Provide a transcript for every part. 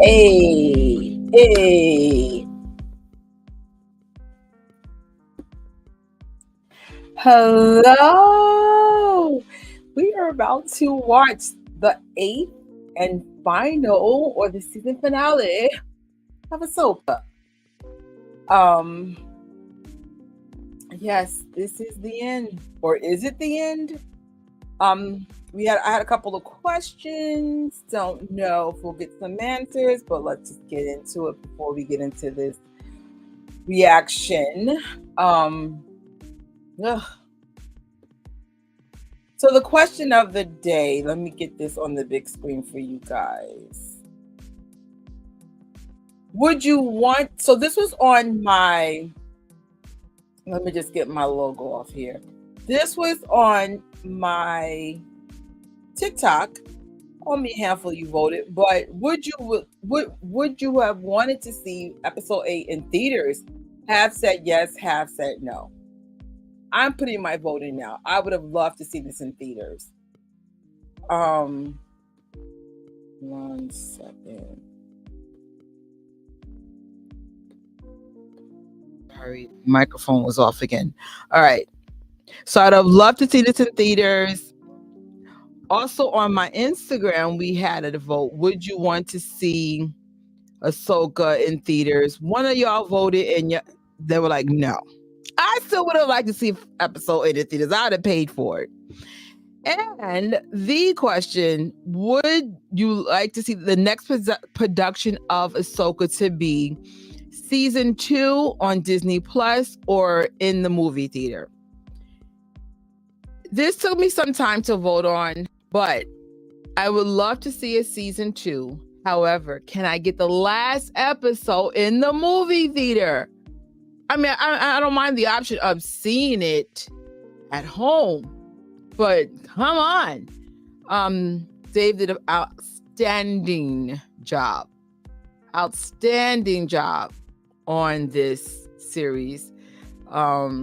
Hey, hey. Hello. We are about to watch the eighth and final, or the season finale of Ahsoka. Um, yes, this is the end, or is it the end? I had a couple of questions. Don't know if we'll get some answers, but let's just get into it before we get into this reaction. Um, ugh. So the question of the day, let me get this on the big screen for you guys. Would you want, so this was on my, let me just get my logo off here. This was on my TikTok. Only a handful you voted, but would you have wanted to see episode 8 in theaters? Have said yes, have said no. I'm putting my vote in now. I would have loved to see this in theaters. 1 second. Sorry, microphone was off again. All right. So I'd have loved to see this in theaters. Also on my Instagram, we had a vote. Would you want to see Ahsoka in theaters? One of y'all voted, and they were like, no. I still would have liked to see episode 8 in theaters. I'd have paid for it. And the question, would you like to see the next production of Ahsoka to be season 2 on Disney Plus or in the movie theater? This took me some time to vote on, but I would love to see a season 2. However, can I get the last episode in the movie theater? I mean, I don't mind the option of seeing it at home, but come on. Dave did an outstanding job on this series. Now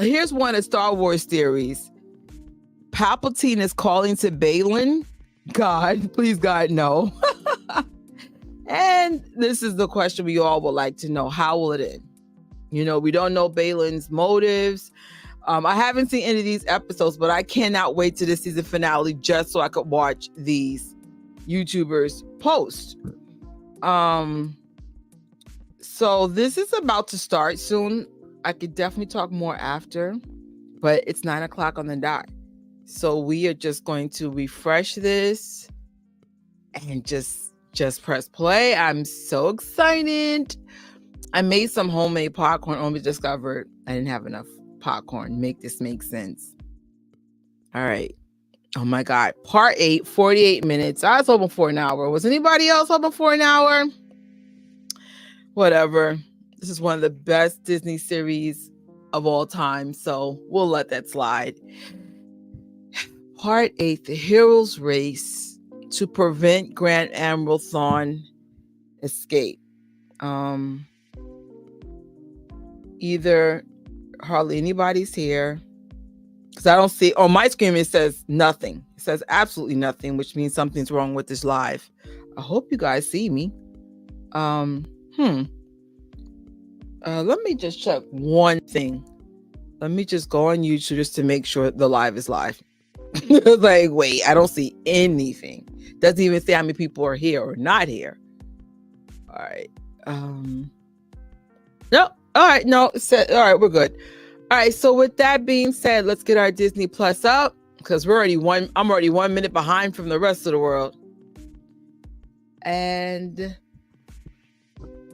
here's one of Star Wars theories. Palpatine is calling to Balin. God, please God, no. And this is the question we all would like to know. How will it end? You know, we don't know Balin's motives. I haven't seen any of these episodes, but I cannot wait to the season finale just so I could watch these YouTubers post. So this is about to start soon. I could definitely talk more after, but it's 9:00 on the dot. So we are just going to refresh this and just press play. I'm so excited. I made some homemade popcorn, only discovered I didn't have enough popcorn. Make this make sense. All right. Oh my God. Part 8, 48 minutes. I was hoping for an hour. Was anybody else hoping for an hour? Whatever. This is one of the best Disney series of all time, so we'll let that slide. Part 8, the hero's race to prevent Grand Admiral Thrawn escape. Either hardly anybody's here, because I don't see on my screen it says nothing. It says absolutely nothing, which means something's wrong with this live. I hope you guys see me. Let me just check one thing. Let me just go on YouTube just to make sure the live is live. Like, wait, I don't see anything. Doesn't even say how many people are here or not here. All right. No. All right. No. All right. We're good. All right. So with that being said, let's get our Disney Plus up, because I'm already 1 minute behind from the rest of the world. And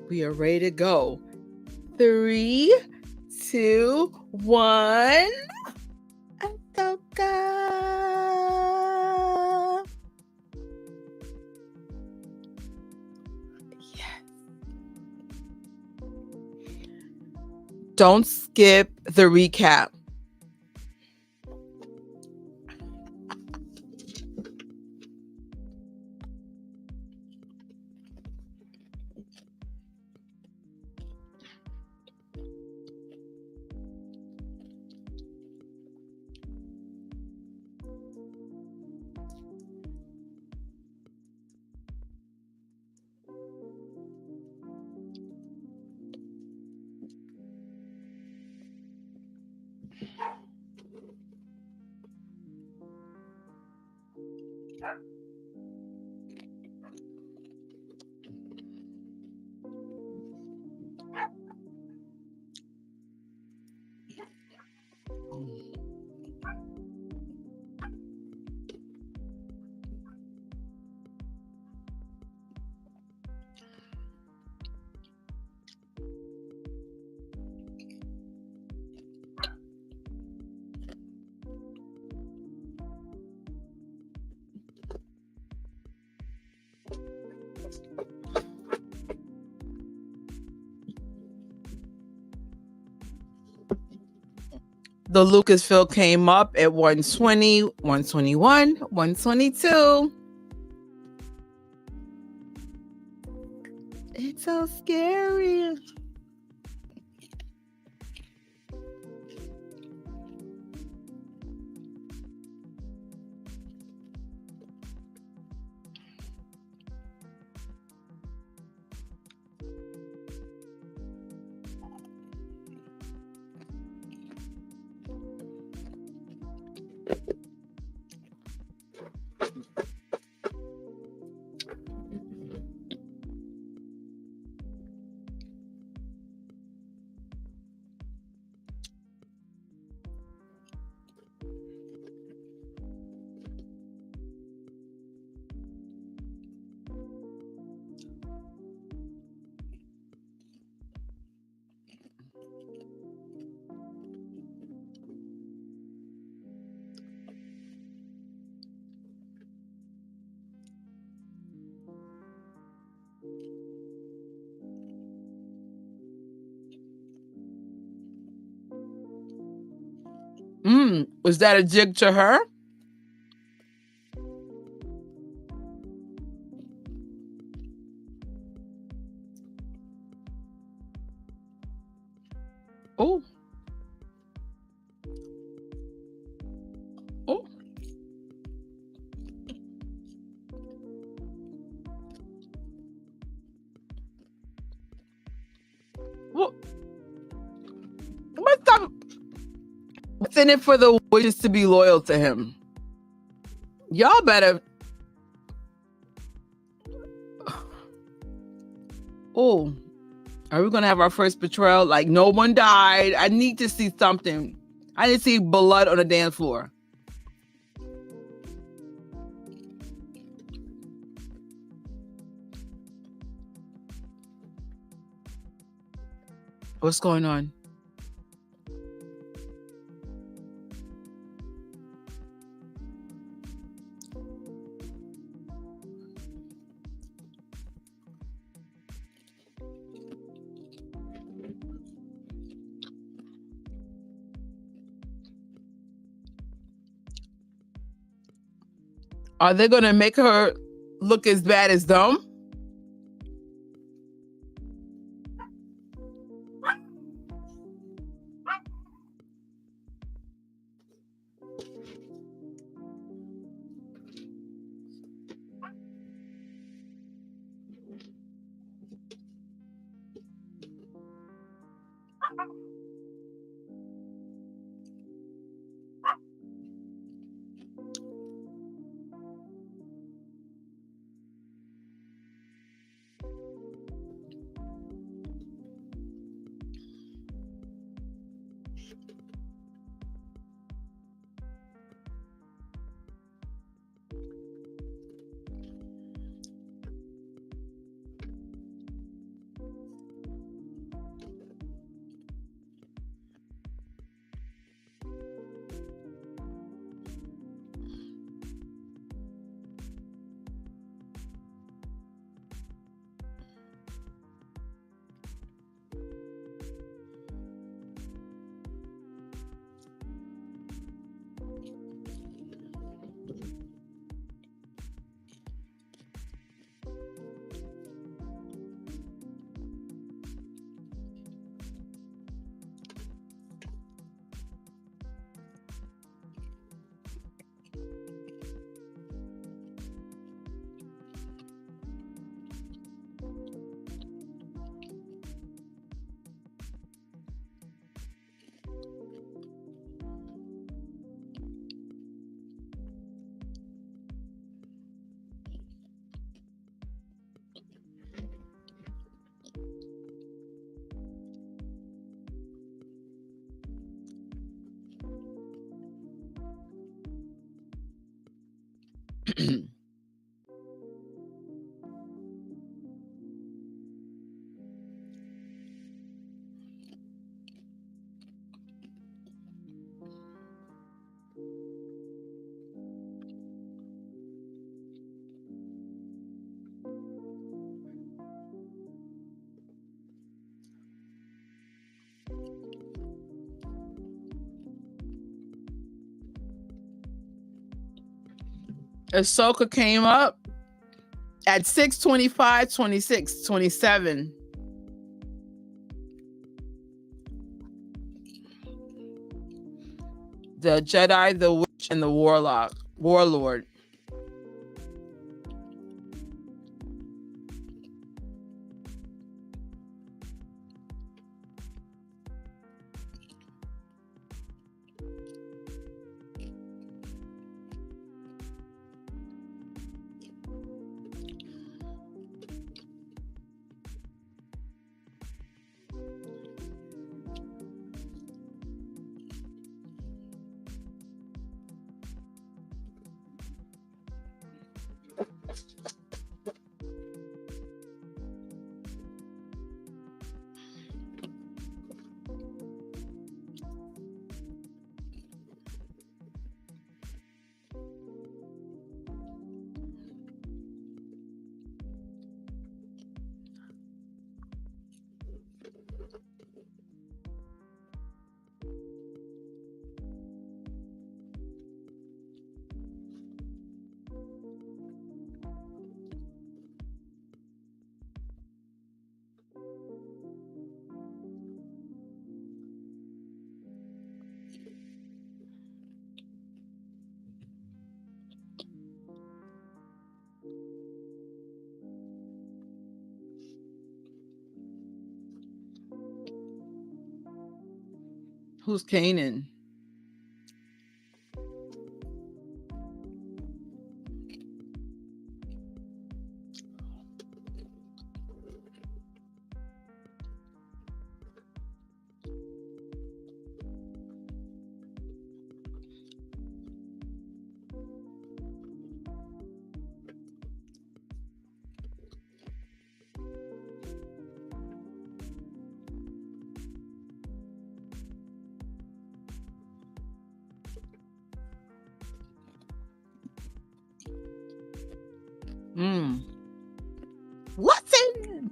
we are ready to go. 3, 2, 1. Ahsoka. Yes. Don't skip the recap. The Lucasfilm came up at 120, 121, 122. It's so scary. Was that a jig to her? Oh. Oh. What? What's in it for the witches to be loyal to him? Y'all better. Oh, are we gonna have our first betrayal? Like no one died. I need to see something. I need to see blood on the dance floor. What's going on? Are they gonna make her look as bad as them? Ahsoka came up at 6:25, 26, 27. The Jedi, the Witch, and the Warlord. Who's Kanan? Watson.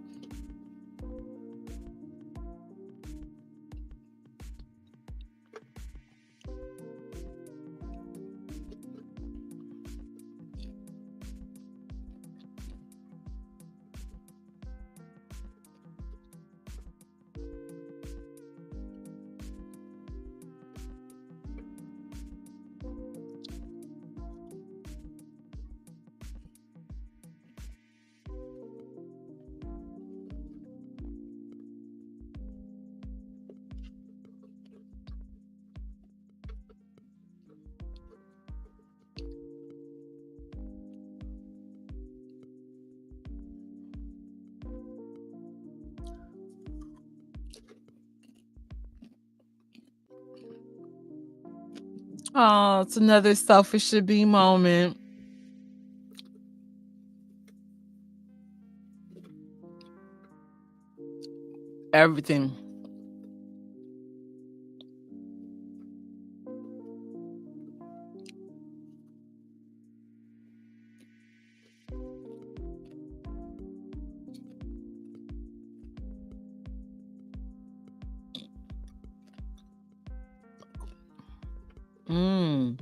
Oh, it's another selfish should be moment. Everything. Mm.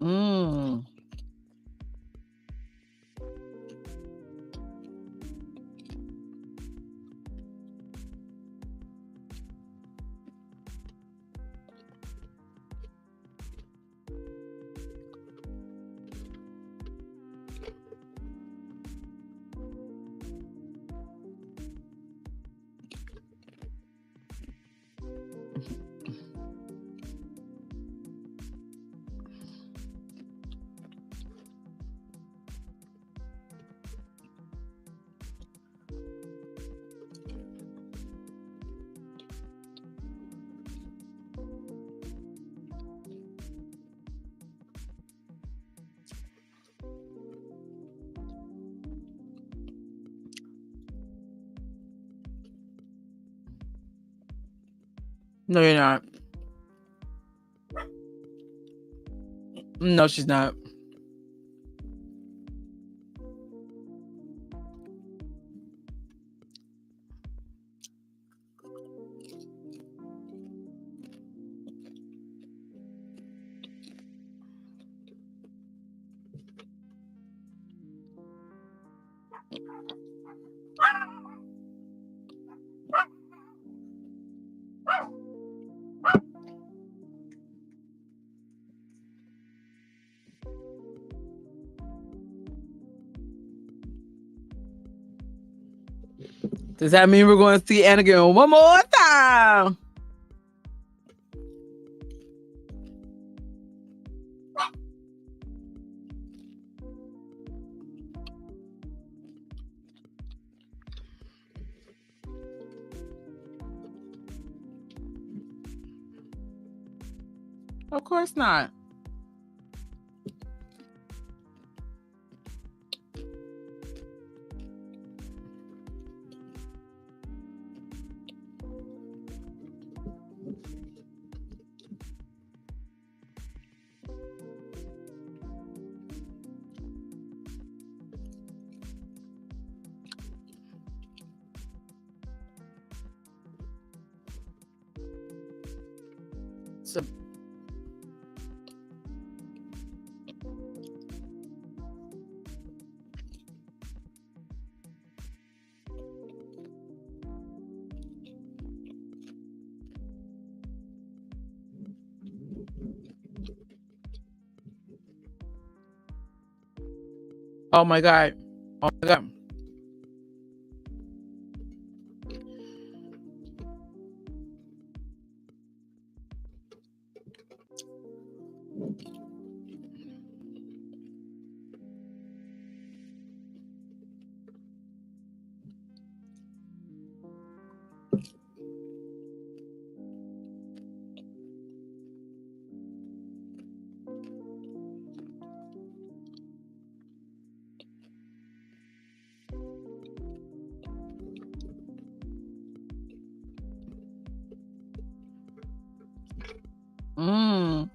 Mm. No, you're not. No, she's not. Does that mean we're going to see Anakin one more time? Of course not. So, oh my God. Oh my God. Mm.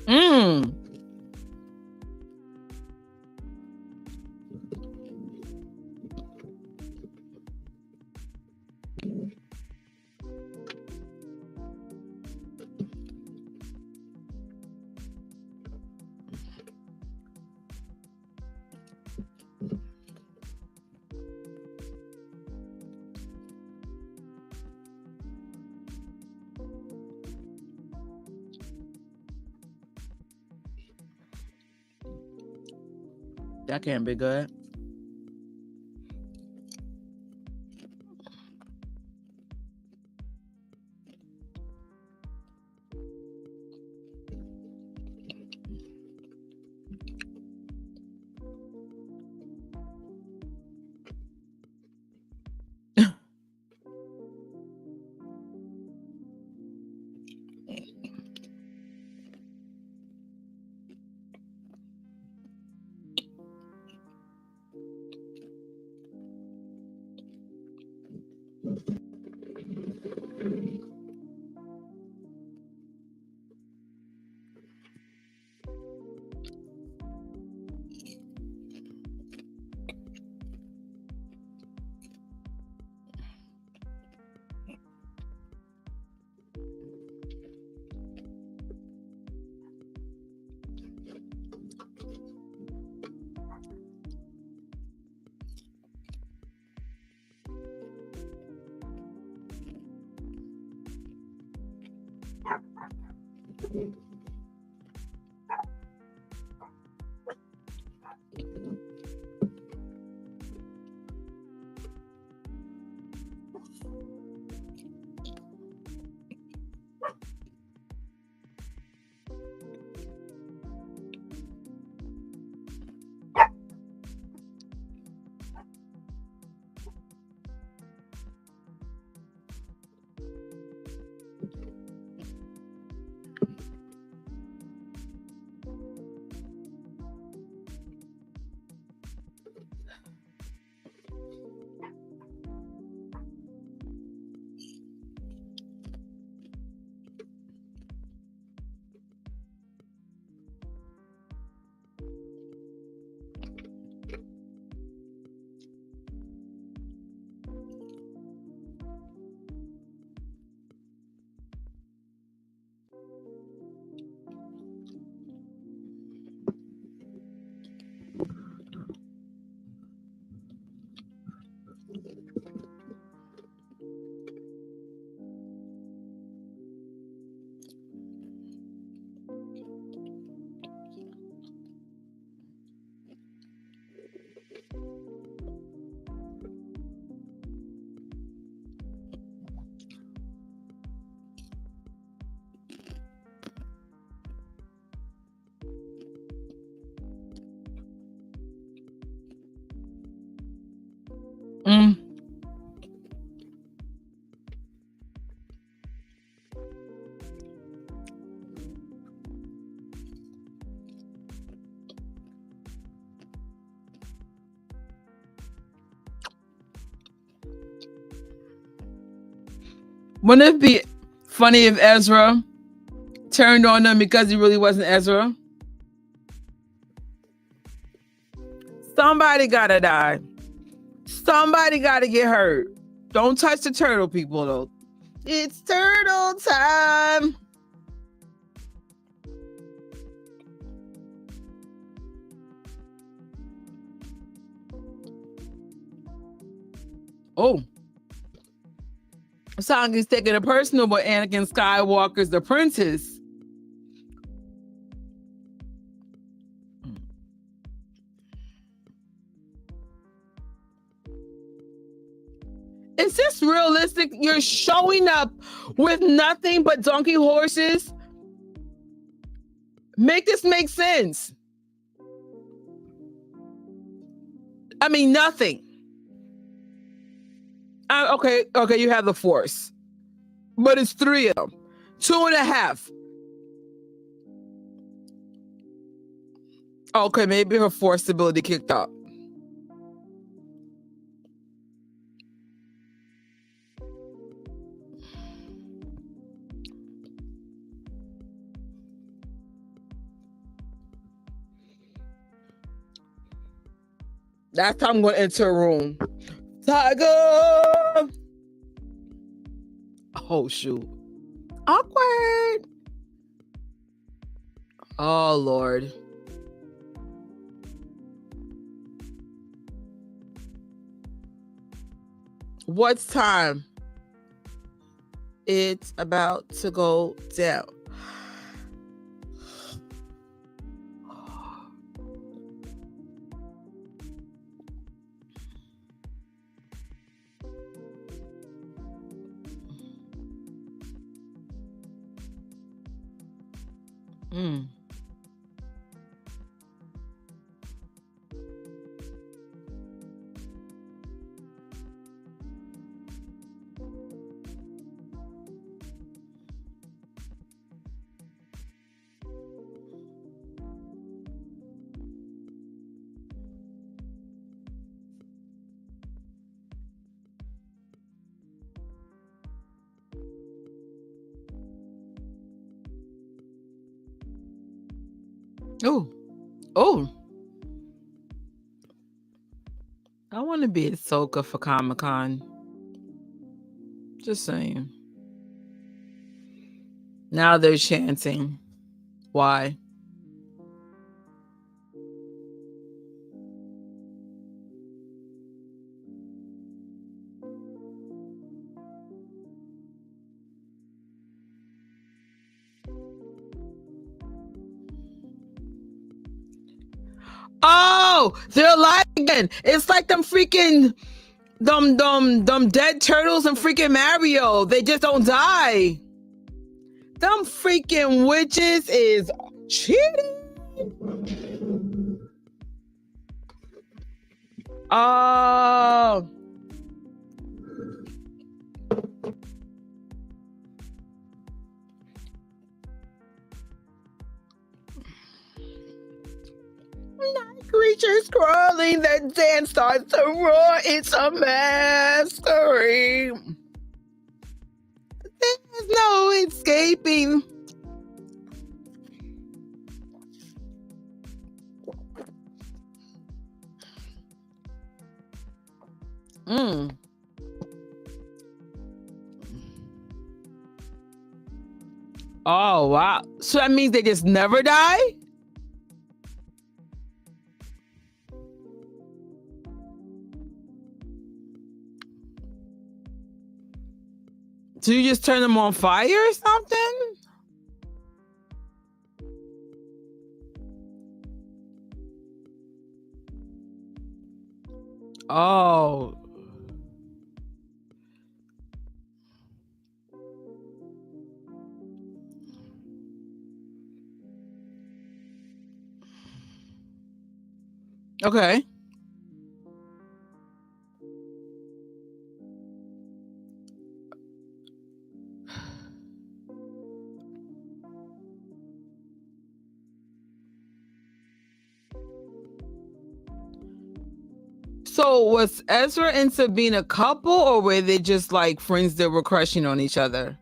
Mm. That can't be good. Wouldn't it be funny if Ezra turned on them because he really wasn't Ezra? Somebody gotta die. Somebody gotta get hurt. Don't touch the turtle, people, though. It's turtle time. Oh. Song is taking it personal, but Anakin Skywalker's the princess. Is this realistic? You're showing up with nothing but donkey horses? Make this make sense. I mean, nothing. Okay, you have the Force. But it's 3 of them. 2.5. Okay, maybe her Force ability kicked up. That's how I'm going to enter a room. Tiger! Oh, shoot. Awkward. Oh, Lord. What's time? It's about to go down. Mm. Oh. I want to be Ahsoka for Comic-Con. Just saying. Now they're chanting. Why? Oh, they're alive again. It's like them freaking them dead turtles and freaking Mario. They just don't die. Them freaking witches is cheating. Oh. Night creatures crawling, then dance starts to roar. It's a masquerade. There's no escaping. Oh, wow. So that means they just never die? So you just turn them on fire or something? Oh. Okay. So was Ezra and Sabine a couple, or were they just like friends that were crushing on each other?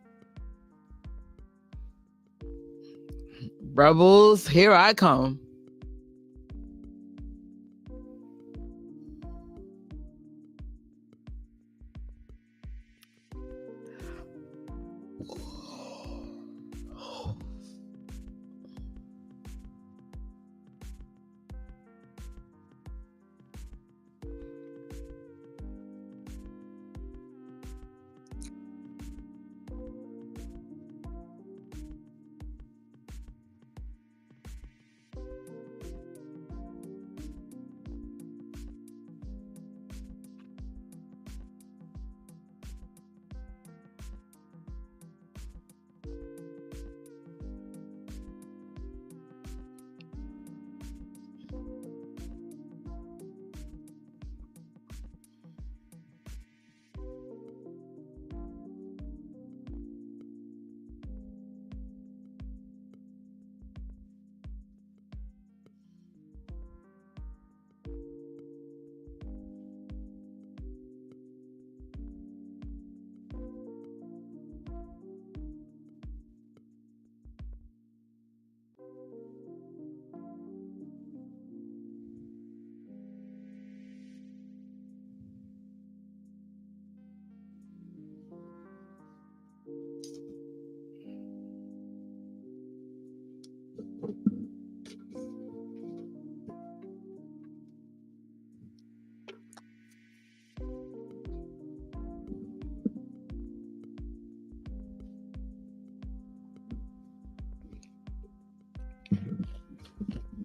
Rebels, here I come.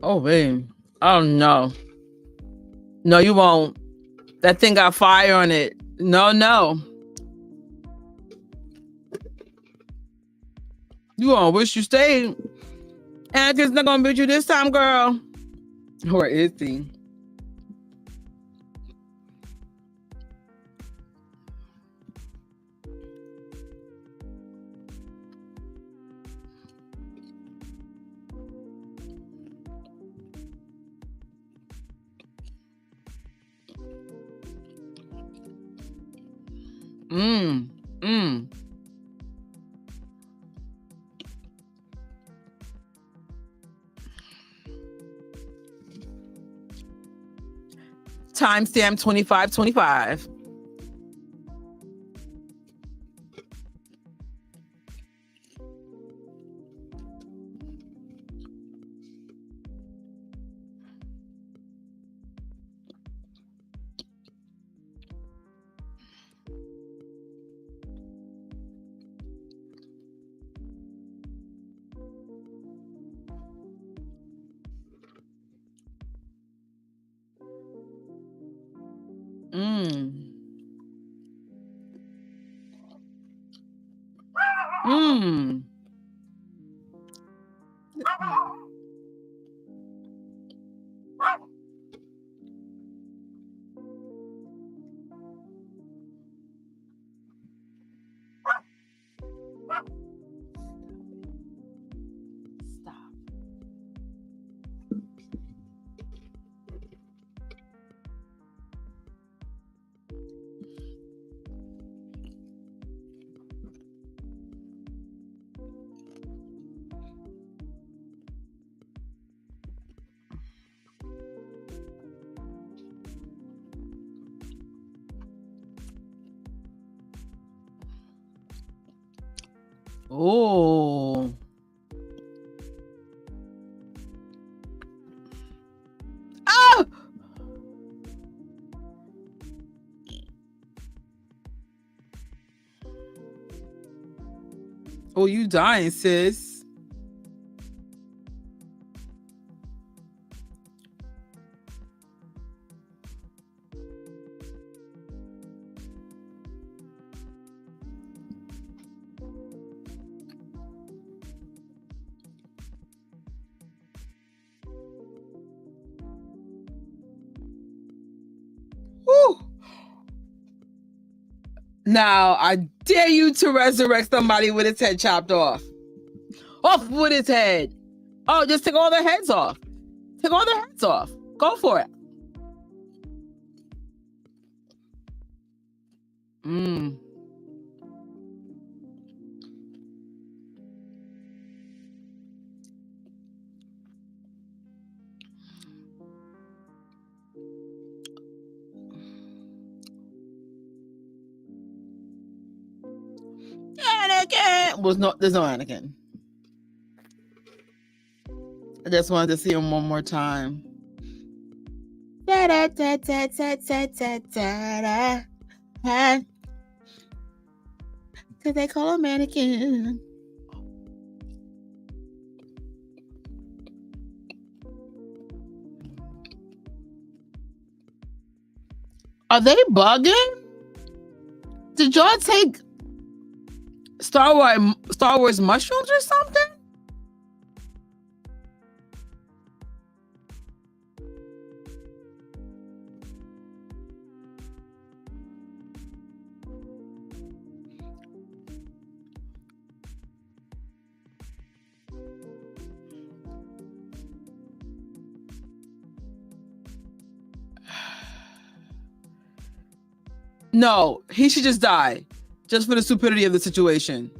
Oh, man. Oh, no. No, you won't. That thing got fire on it. No, no. You gonna wish you stayed. Anakin's not gonna beat you this time, girl. Or is he? Mm. Mm. Timestamp 2525. Mm. Mm. Stop. Oh. Oh! Oh, you dying, sis. Woo. Now, I dare you to resurrect somebody with its head chopped off. Off with its head. Oh, just take all their heads off. Take all their heads off. Go for it. Mm. Anakin was not. There's no Anakin. I just wanted to see him one more time. Da da da da da da da da da. Cause they call him Anakin. Are they bugging? Did y'all take Star Wars mushrooms or something? No, he should just die, just for the stupidity of the situation.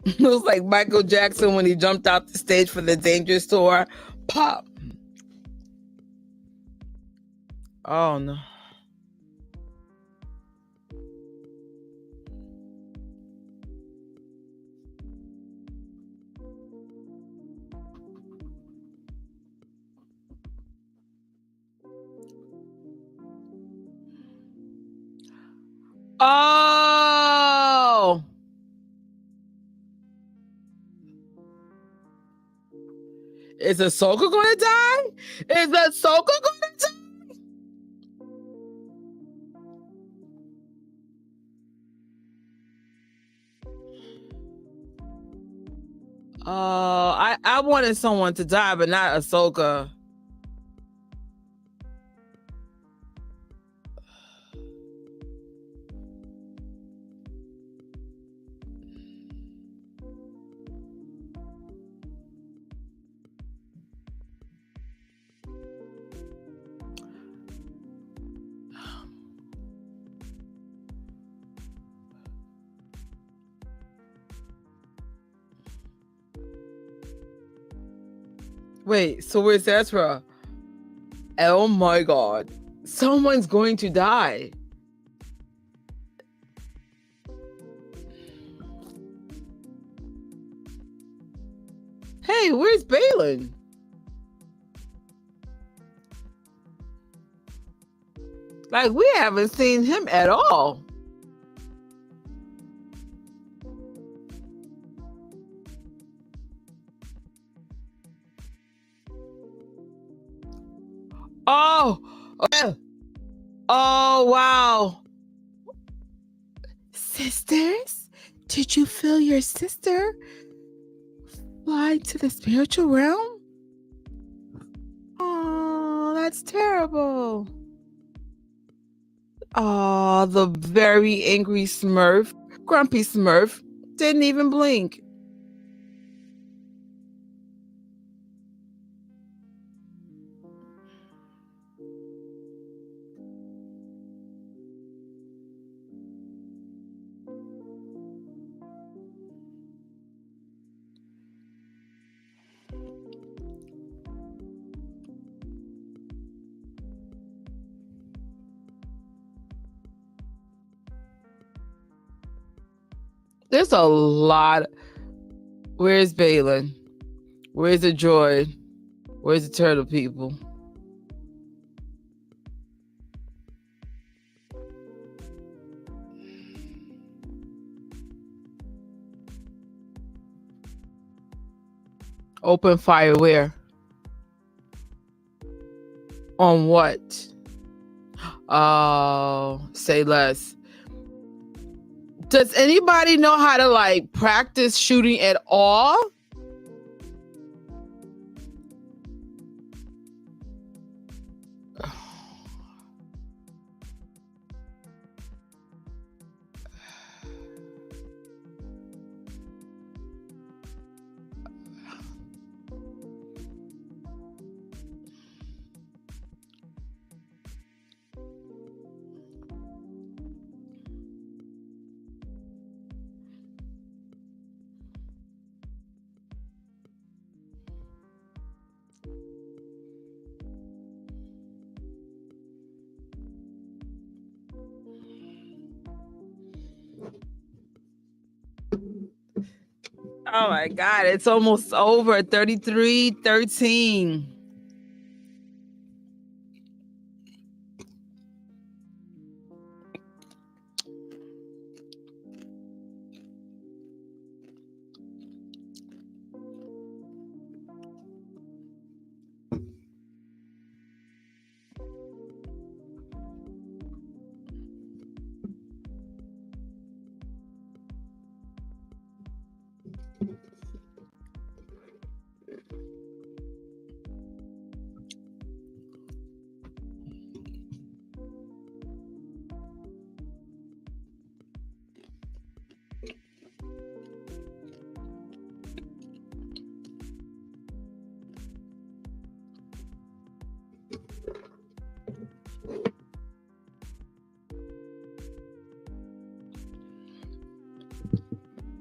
It was like Michael Jackson when he jumped off the stage for the Dangerous Tour. Pop. Oh no. Oh. Is Ahsoka gonna die? Is Ahsoka gonna die? I wanted someone to die, but not Ahsoka. Wait, so where's Ezra? Oh my god. Someone's going to die. Hey, where's Balin? Like, we haven't seen him at all. Oh, oh, wow. Sisters, did you feel your sister fly to the spiritual realm? Oh, that's terrible. Oh, the very angry Smurf, grumpy Smurf, didn't even blink. There's a lot. Where's Balin? Where's the droid? Where's the turtle people? Open fire where? On what? Oh, say less. Does anybody know how to like practice shooting at all? Oh my God, it's almost over. 33-13.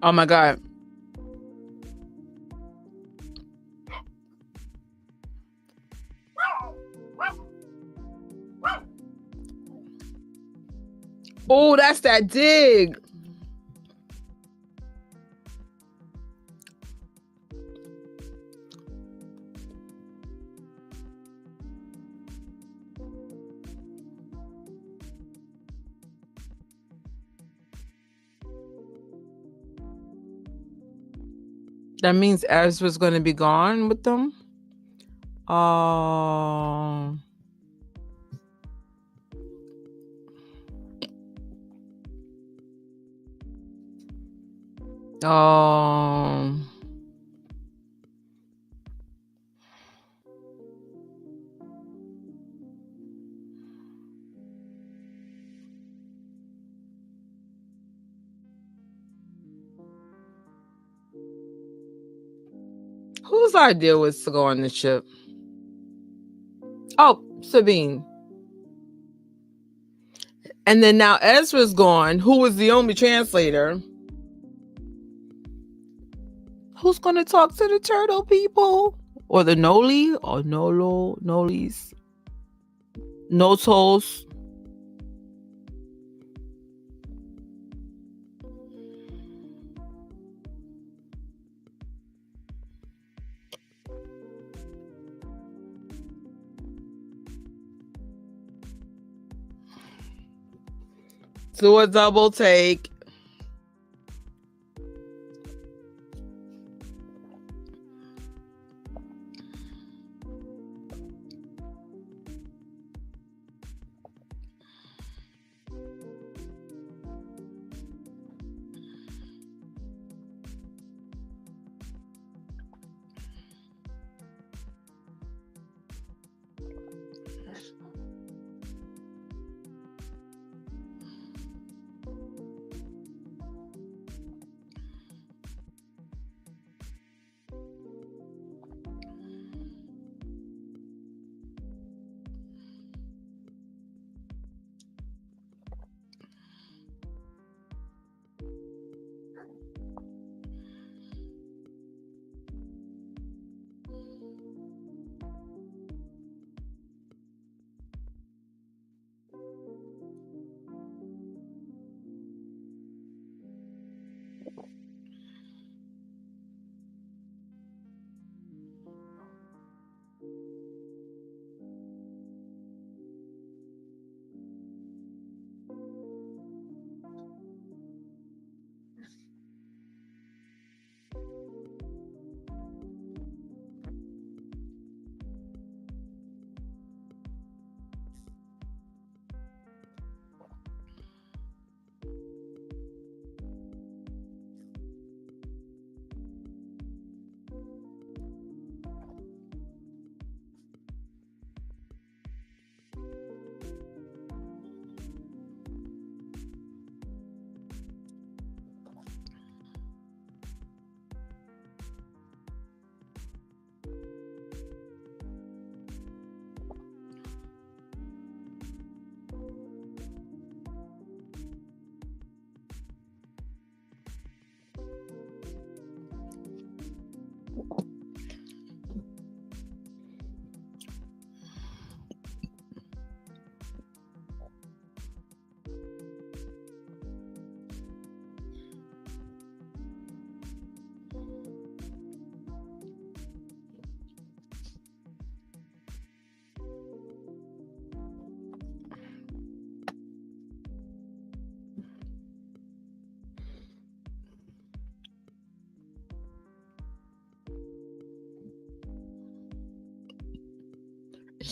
Oh my God. Oh, that's that dig. That means Ezra's going to be gone with them. Oh. Oh. Whose idea was to go on the ship? Oh, Sabine. And then now Ezra's gone, who was the only translator. Who's going to talk to the turtle people? Or the Noli? Or Nolo? Nolis? Notos? Do a double take.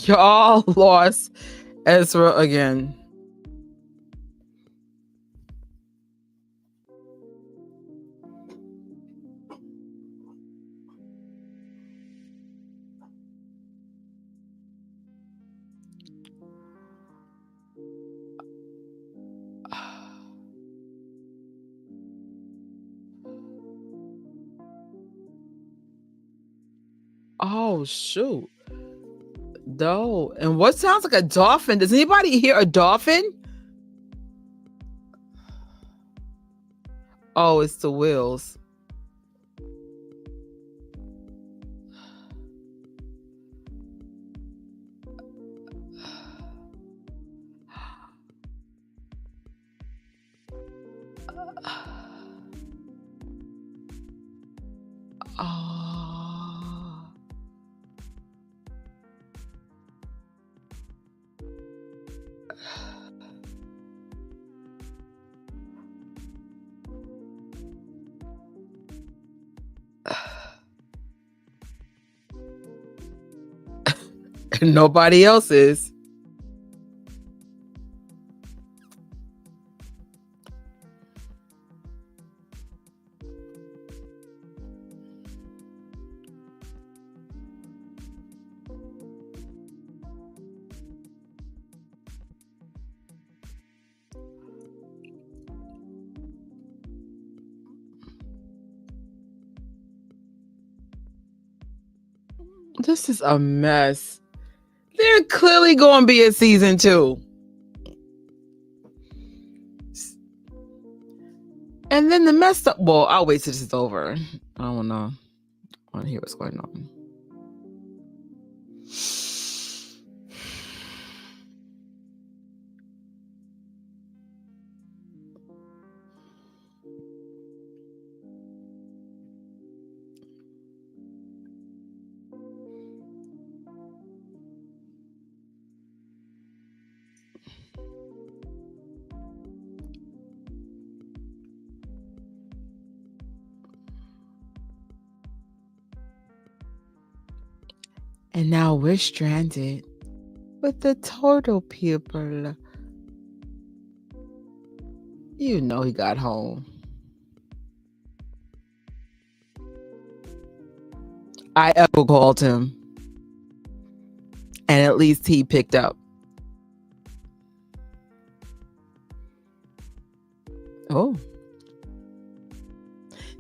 Y'all lost Ezra again. Oh, shoot. No. And what sounds like a dolphin? Does anybody hear a dolphin? Oh, it's the wheels. Oh. And nobody else is. This is a mess. They're clearly going to be a season 2. And then the messed up. Well, I'll wait till this is over. I don't know. I want to hear what's going on. And now we're stranded with the turtle people. You know he got home. I echo called him. And at least he picked up. Oh.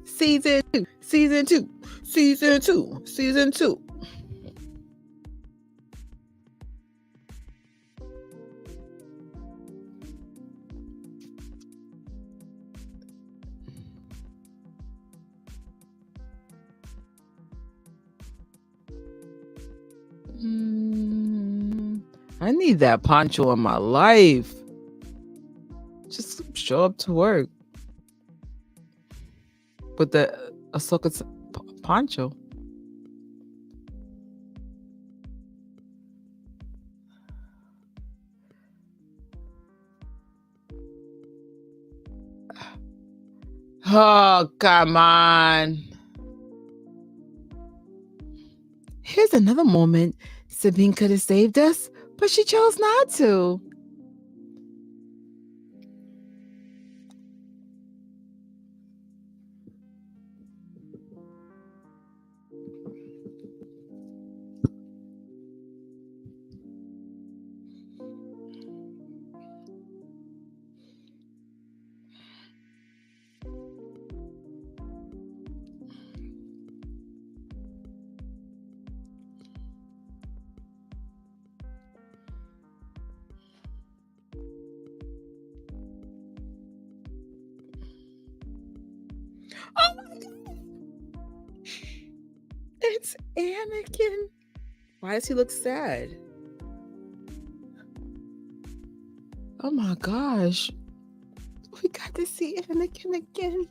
Season 2. Season 2. Season 2. Season 2. I need that poncho in my life. Just show up to work with the Ahsoka poncho. Oh, come on. Here's another moment Sabine could have saved us, but she chose not to. Oh my God. It's Anakin. Why does he look sad? Oh my gosh. We got to see Anakin again.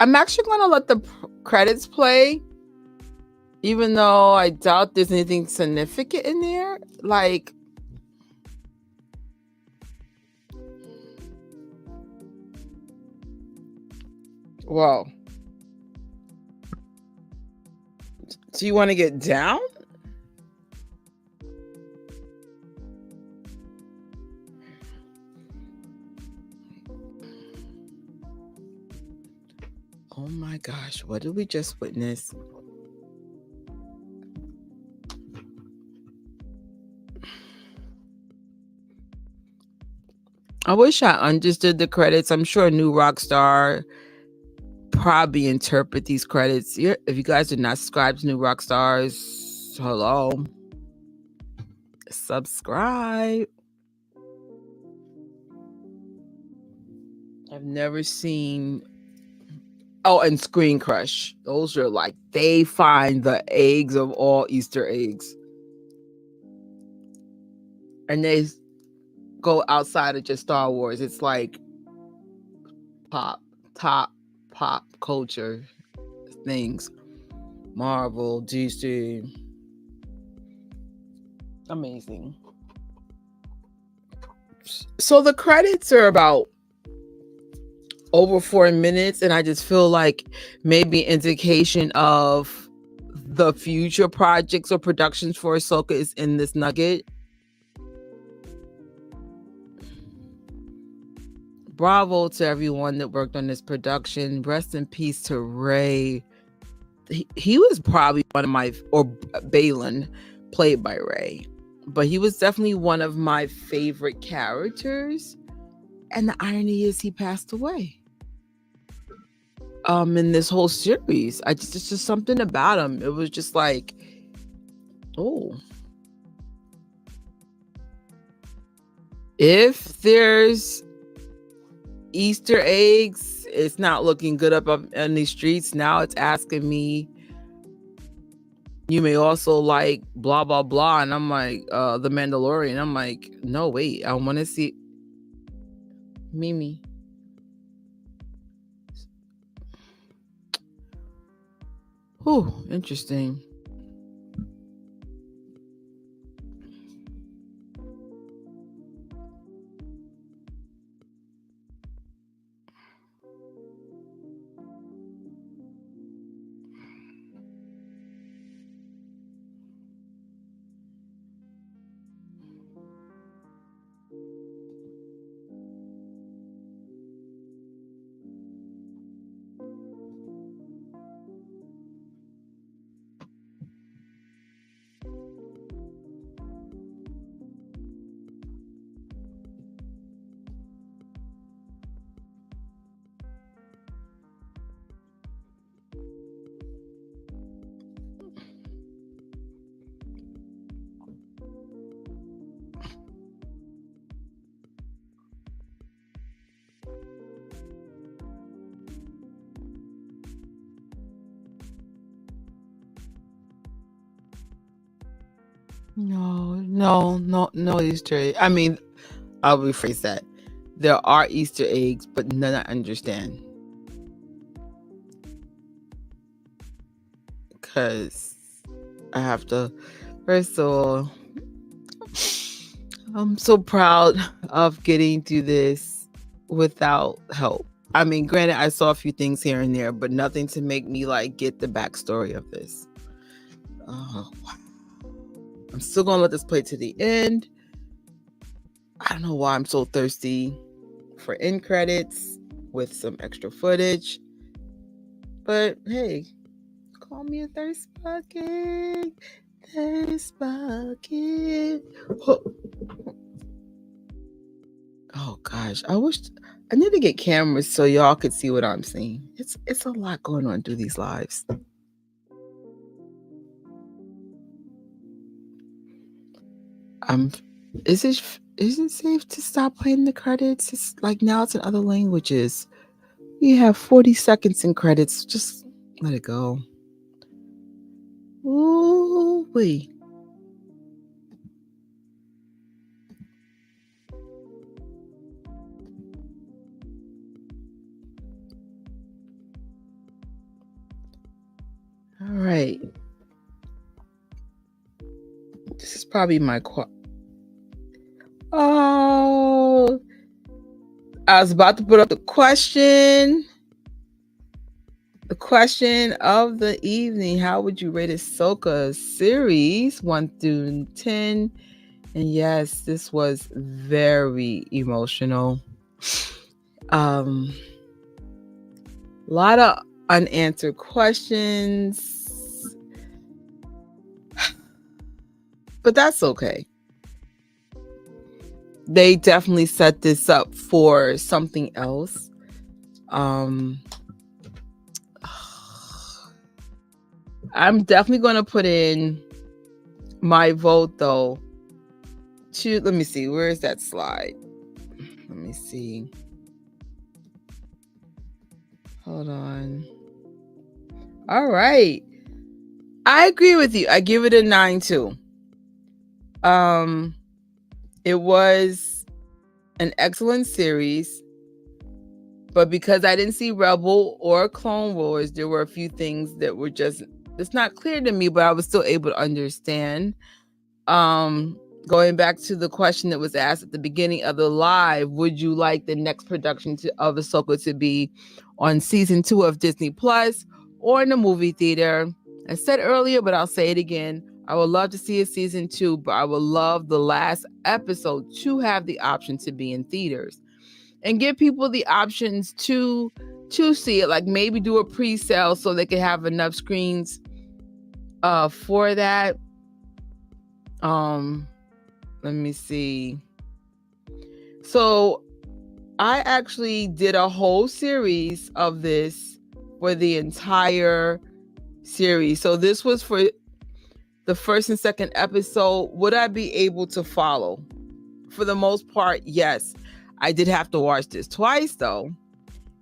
I'm actually going to let the credits play, even though I doubt there's anything significant in there. Like, whoa. Do you want to get down? Oh my gosh, what did we just witness? I wish I understood the credits. I'm sure a new rock star probably interpret these credits. If you guys are not subscribed to New Rock Stars, hello. Subscribe. I've never seen. Oh, and Screen Crush. Those are like, they find the eggs of all Easter eggs. And they go outside of just Star Wars. It's like top culture things. Marvel, DC. Amazing. So the credits are about over 4 minutes, and I just feel like maybe indication of the future projects or productions for Ahsoka is in this nugget. Bravo to everyone that worked on this production. Rest in peace to Ray. He was probably one of my, or Balin, played by Ray, but he was definitely one of my favorite characters. And the irony is he passed away. In this whole series, it's just something about him. It was just like, oh, if there's Easter eggs, it's not looking good up on these streets. Now it's asking me, you may also like blah blah blah, and I'm like, The Mandalorian. I'm like, no, wait, I want to see Mimi. Oh, interesting. No Easter egg. I mean, I'll rephrase that. There are Easter eggs, but none I understand. Because I have to, first of all, I'm so proud of getting through this without help. I mean, granted, I saw a few things here and there, but nothing to make me like get the backstory of this. Oh, wow. I'm still gonna let this play to the end. I don't know why I'm so thirsty for end credits with some extra footage, but hey, call me a thirst bucket. Thirst bucket. Oh gosh, I need to get cameras so y'all could see what I'm seeing. It's a lot going on through these lives. Is it safe to stop playing the credits? It's like now it's in other languages. We have 40 seconds in credits. Just let it go. Ooh, wait. All right. This is probably my Oh, I was about to put up the question. The question of the evening: how would you rate Ahsoka series 1 through 10? And yes, this was very emotional. A lot of unanswered questions. But that's okay. They definitely set this up for something else. I'm definitely going to put in my vote, though. Let me see. Where is that slide? Let me see. Hold on. All right. I agree with you. I give it a 9 too. It was an excellent series, but because I didn't see Rebel or Clone Wars, there were a few things that were it's not clear to me, but I was still able to understand. Going back to the question that was asked at the beginning of the live, would you like the next production of Ahsoka to be on season 2 of Disney Plus or in the movie theater? I said earlier, but I'll say it again. I would love to see a season 2, but I would love the last episode to have the option to be in theaters and give people the options to see it, like maybe do a pre-sale so they can have enough screens for that. Let me see. So I actually did a whole series of this for the entire series. So this was for the first and second episode. Would I be able to follow? For the most part, yes. I did have to watch this twice though.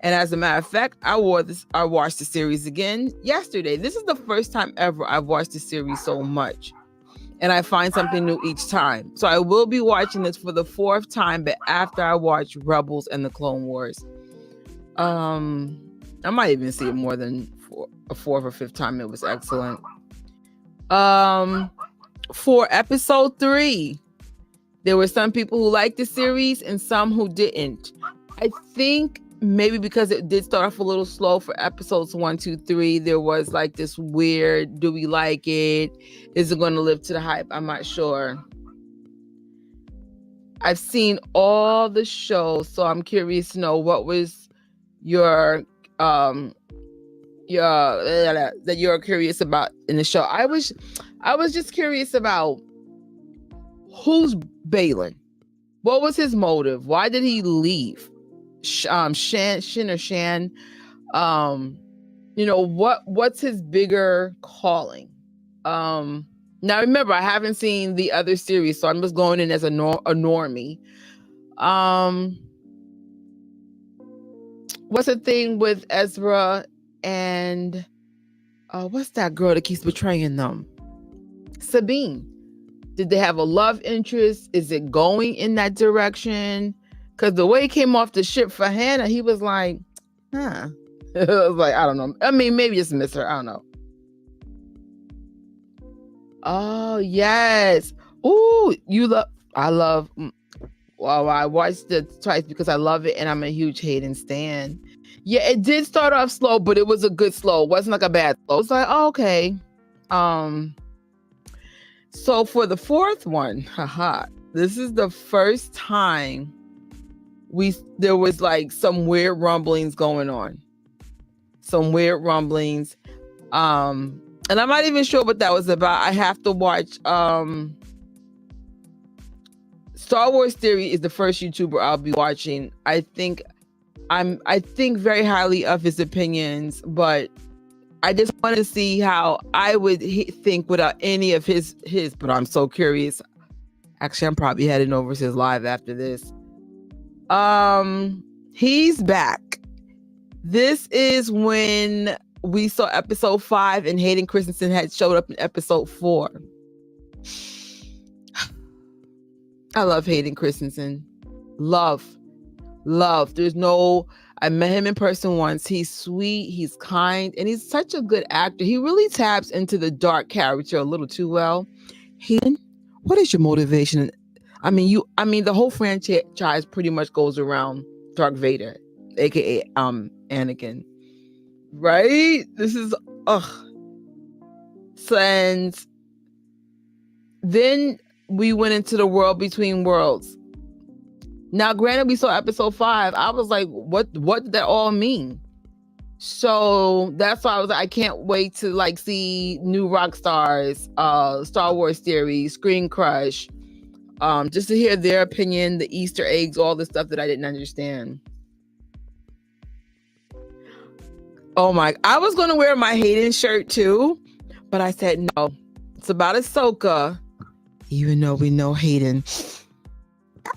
And as a matter of fact, I watched the series again yesterday. This is the first time ever I've watched the series so much. And I find something new each time. So I will be watching this for the 4th time, but after I watch Rebels and the Clone Wars. I might even see it more than a 4th or 5th time. It was excellent. For episode 3, there were some people who liked the series and some who didn't. I think maybe because it did start off a little slow for episodes 1, 2, 3. There was like this weird, do we like it? Is it going to live to the hype? I'm not sure. I've seen all the shows, so I'm curious to know what was your that you're curious about in the show. I was just curious about who's Balin. What was his motive? Why did he leave? Shan. What's his bigger calling? Now remember, I haven't seen the other series, so I'm just going in as a normie. What's the thing with Ezra and what's that girl that keeps betraying them? Sabine. Did they have a love interest? Is it going in that direction? Because the way he came off the ship for Hannah, he was like, huh. It was like, I don't know. I mean, maybe just miss her. I don't know. Oh, yes. Ooh, I watched it twice because I love it and I'm a huge Hayden stan. Yeah, it did start off slow, but it was a good slow. It wasn't like a bad slow. It was like, oh, okay. So for the 4th one, this is the first time there was like some weird rumblings going on. Some weird rumblings. And I'm not even sure what that was about. I have to watch Star Wars Theory is the first YouTuber I'll be watching. I think very highly of his opinions, but I just want to see how I would think without any of his, but I'm so curious. Actually, I'm probably heading over to his live after this. He's back. This is when we saw episode 5 and Hayden Christensen had showed up in episode 4. I love Hayden Christensen. Love. I met him in person once. He's sweet, he's kind, and he's such a good actor. He really taps into the dark character a little too well. Hayden, what is your motivation? I mean, the whole franchise pretty much goes around Dark Vader, aka Anakin. Right? This is And then we went into the world between worlds. Now, granted, we saw episode 5. I was like, what did that all mean? So that's why I can't wait to like see new rock stars, Star Wars theory, Screen Crush, just to hear their opinion, the Easter eggs, all the stuff that I didn't understand. Oh my! I was gonna wear my Hayden shirt too, but I said no. It's about Ahsoka, even though we know Hayden.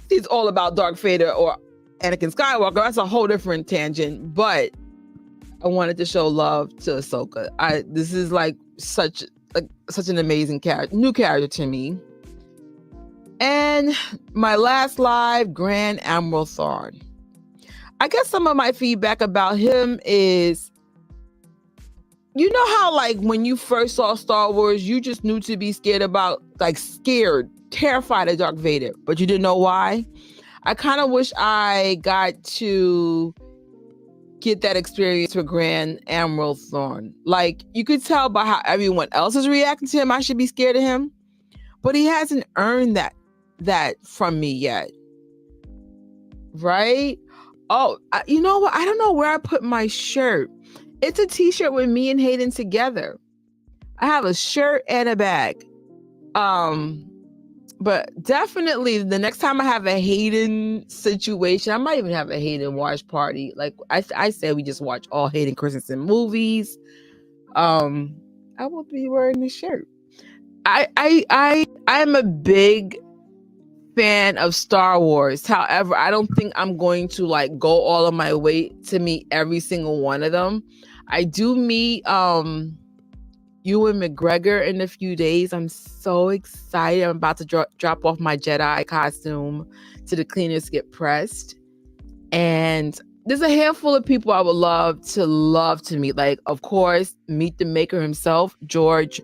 It's all about Dark Vader or Anakin Skywalker. That's a whole different tangent, but I wanted to show love to Ahsoka. This is like such an amazing character, new character to me. And my last live, Grand Admiral Thrawn. I guess some of my feedback about him is, you know how like when you first saw Star Wars, you just knew to be scared about, like scared, terrified of Darth Vader, but you didn't know why? I kind of wish I got to get that experience with Grand Admiral Thrawn. Like, you could tell by how everyone else is reacting to him, I should be scared of him, but he hasn't earned that from me yet. Right? Oh, you know what? I don't know where I put my shirt. It's a t-shirt with me and Hayden together. I have a shirt and a bag. But definitely the next time I have a Hayden situation, I might even have a Hayden watch party. Like I say, we just watch all Hayden Christensen movies. I will be wearing this shirt. I am a big fan of Star Wars. However, I don't think I'm going to like go all of my way to meet every single one of them. I do meet Ewan McGregor in a few days. I'm so excited. I'm about to drop off my Jedi costume to the cleaners to get pressed. And there's a handful of people I would love to meet. Like, of course, meet the maker himself, George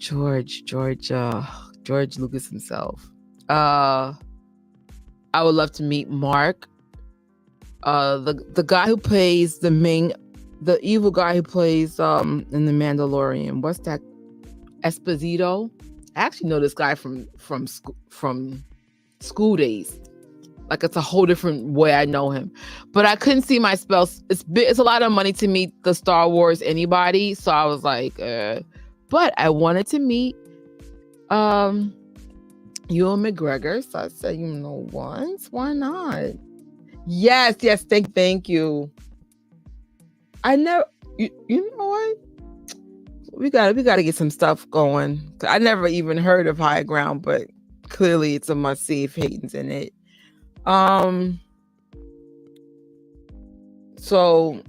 Lucas himself. I would love to meet Mark, the guy who plays the evil guy who plays in The Mandalorian. What's that? Esposito. I actually know this guy from school days. Like, it's a whole different way I know him. But I couldn't see my spells. It's a lot of money to meet the Star Wars anybody. So I was like, but I wanted to meet Ewan McGregor. So I said, once, why not? Yes, thank you. I never, you know what? We gotta get some stuff going. I never even heard of High Ground, but clearly it's a must see if Hayden's in it. So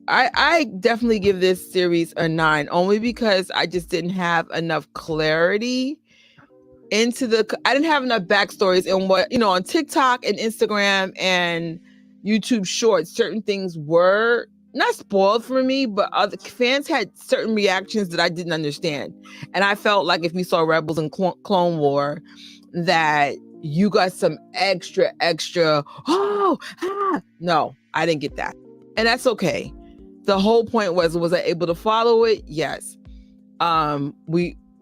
I definitely give this series a 9, only because I just didn't have enough clarity I didn't have enough backstories in what, on TikTok and Instagram and YouTube Shorts, certain things were not spoiled for me, but other fans had certain reactions that I didn't understand. And I felt like if you saw Rebels and Clone War, that you got some extra, no, I didn't get that. And that's okay. The whole point was I able to follow it? Yes.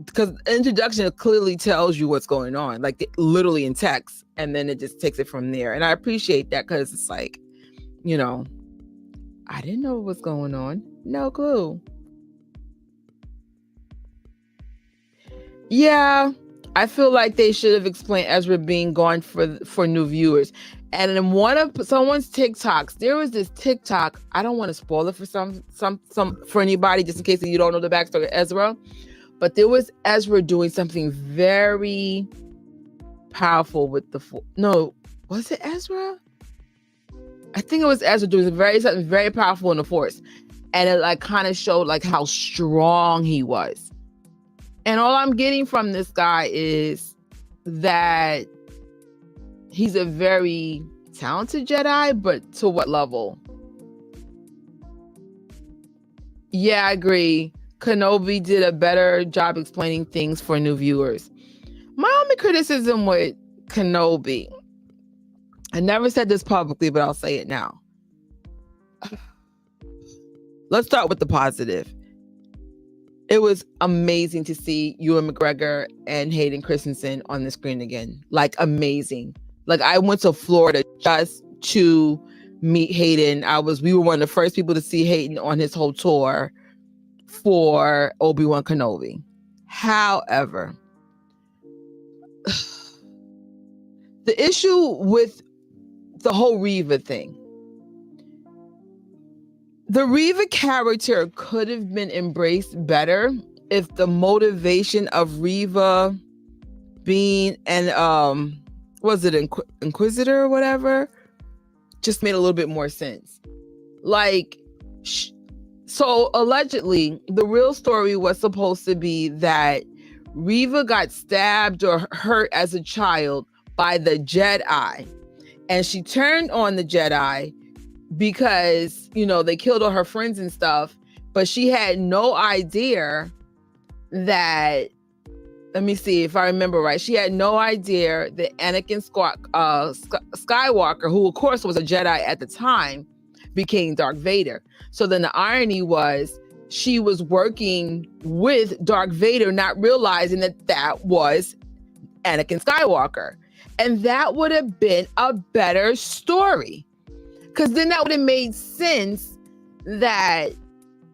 Because the introduction clearly tells you what's going on, like literally in text, and then it just takes it from there. And I appreciate that, because it's like, I didn't know what was going on. No clue. Yeah, I feel like they should have explained Ezra being gone for new viewers. And in one of someone's TikToks, there was this TikTok. I don't want to spoil it for some for anybody, just in case you don't know the backstory of Ezra. But there was Ezra doing something very powerful with no, was it Ezra? I think it was Ezra doing something very powerful in the Force. And it like kind of showed like how strong he was. And all I'm getting from this guy is that he's a very talented Jedi, but to what level? Yeah, I agree. Kenobi did a better job explaining things for new viewers. My only criticism with Kenobi, I never said this publicly, but I'll say it now. Let's start with the positive. It was amazing to see Ewan McGregor and Hayden Christensen on the screen again. Like, amazing. Like, I went to Florida just to meet Hayden. We were one of the first people to see Hayden on his whole tour for Obi-Wan Kenobi. However, the issue with the whole Reva thing, the Reva character could have been embraced better if the motivation of Reva being an was it Inquisitor or whatever, just made a little bit more sense. Like, so allegedly, the real story was supposed to be that Reva got stabbed or hurt as a child by the Jedi, and she turned on the Jedi because, you know, they killed all her friends and stuff, but she had no idea that, let me see if I remember right, she had no idea that Anakin Skywalker, who of course was a Jedi at the time, became Darth Vader. So then the irony was she was working with Darth Vader, not realizing that that was Anakin Skywalker. And that would have been a better story, because then that would have made sense that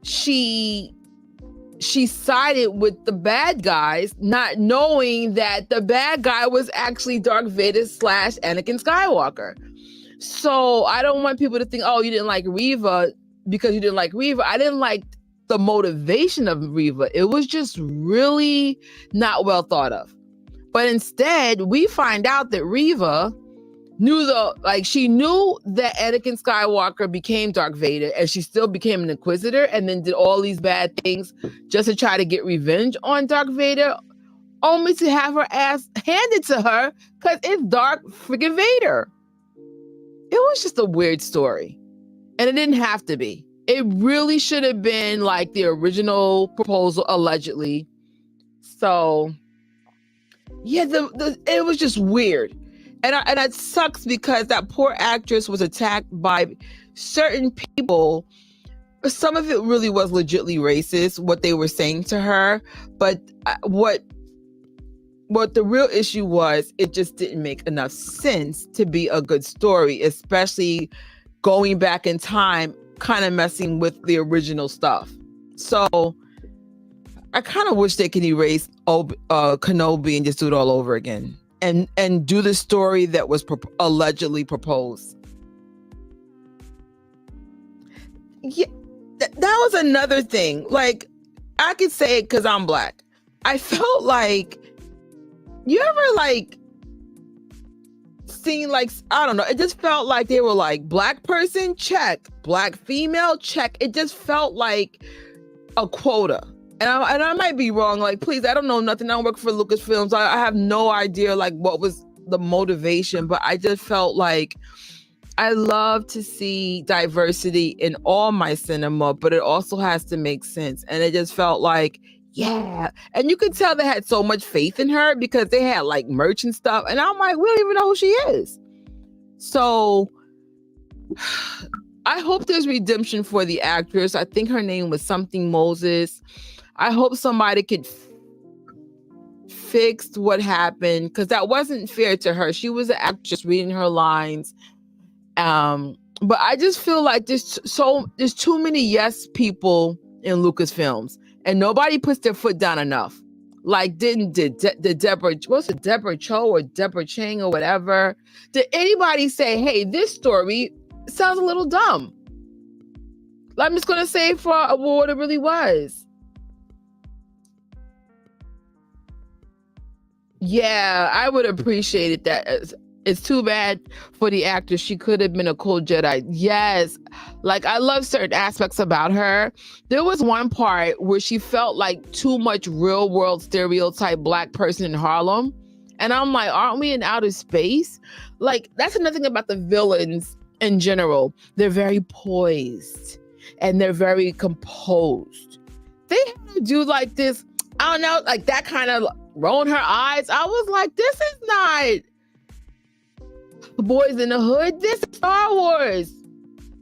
she sided with the bad guys, not knowing that the bad guy was actually Darth Vader / Anakin Skywalker. So I don't want people to think, oh, you didn't like Reva because you didn't like Reva. I didn't like the motivation of Reva. It was just really not well thought of. But instead, we find out that Reva she knew that Anakin Skywalker became Darth Vader, and she still became an Inquisitor, and then did all these bad things just to try to get revenge on Darth Vader, only to have her ass handed to her because it's Darth freaking Vader. It was just a weird story, and it didn't have to be. It really should have been like the original proposal, allegedly. So, yeah, it was just weird. And it sucks because that poor actress was attacked by certain people. Some of it really was legitimately racist, what they were saying to her. But what the real issue was, it just didn't make enough sense to be a good story, especially going back in time, kind of messing with the original stuff. So I kind of wish they could erase Kenobi and just do it all over again. And do the story that was allegedly proposed. Yeah, that was another thing. Like, I could say it because I'm Black. I felt like, you ever like seen like, I don't know, it just felt like they were like, Black person, check. Black female, check. It just felt like a quota. And I might be wrong. Like, please, I don't know nothing. I don't work for Lucasfilms. I have no idea like what was the motivation, but I just felt like I love to see diversity in all my cinema, but it also has to make sense. And it just felt like, yeah. And you could tell they had so much faith in her because they had like merch and stuff. And I'm like, we don't even know who she is. So I hope there's redemption for the actress. I think her name was something Moses. I hope somebody could fix what happened, because that wasn't fair to her. She was an actress reading her lines. But I just feel like there's too many yes people in Lucasfilms, and nobody puts their foot down enough. Like, did Deborah, what's it, Deborah Cho or Deborah Chang or whatever? Did anybody say, hey, this story sounds a little dumb? I'm just gonna say for what it really was. Yeah, I would appreciate it. That it's too bad for the actress. She could have been a cool Jedi. Yes. Like, I love certain aspects about her. There was one part where she felt like too much real world stereotype Black person in Harlem. And I'm like, aren't we in outer space? Like, that's another thing about the villains in general. They're very poised and they're very composed. They had to do like this, I don't know, like that kind of rolling her eyes. I was like, this is not Boys in the Hood. This is Star Wars.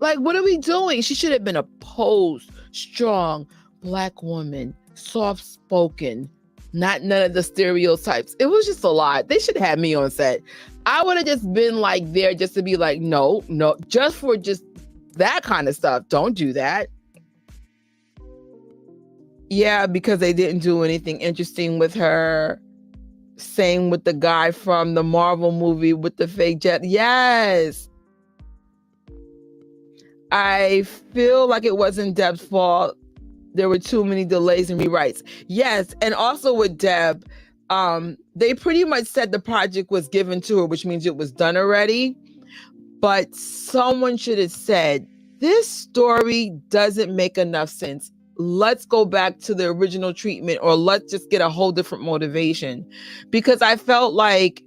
Like, what are we doing? She should have been a posed, strong Black woman, soft-spoken, Not none of the stereotypes. It was just a lot. They should have me on set. I would have just been like there just to be like, no, just for just that kind of stuff. Don't do that. Yeah, because they didn't do anything interesting with her. Same with the guy from the Marvel movie with the fake jet. Yes. I feel like it wasn't Deb's fault. There were too many delays and rewrites. Yes, and also with Deb, they pretty much said the project was given to her, which means it was done already. But someone should have said, this story doesn't make enough sense. Let's go back to the original treatment, or let's just get a whole different motivation. Because I felt like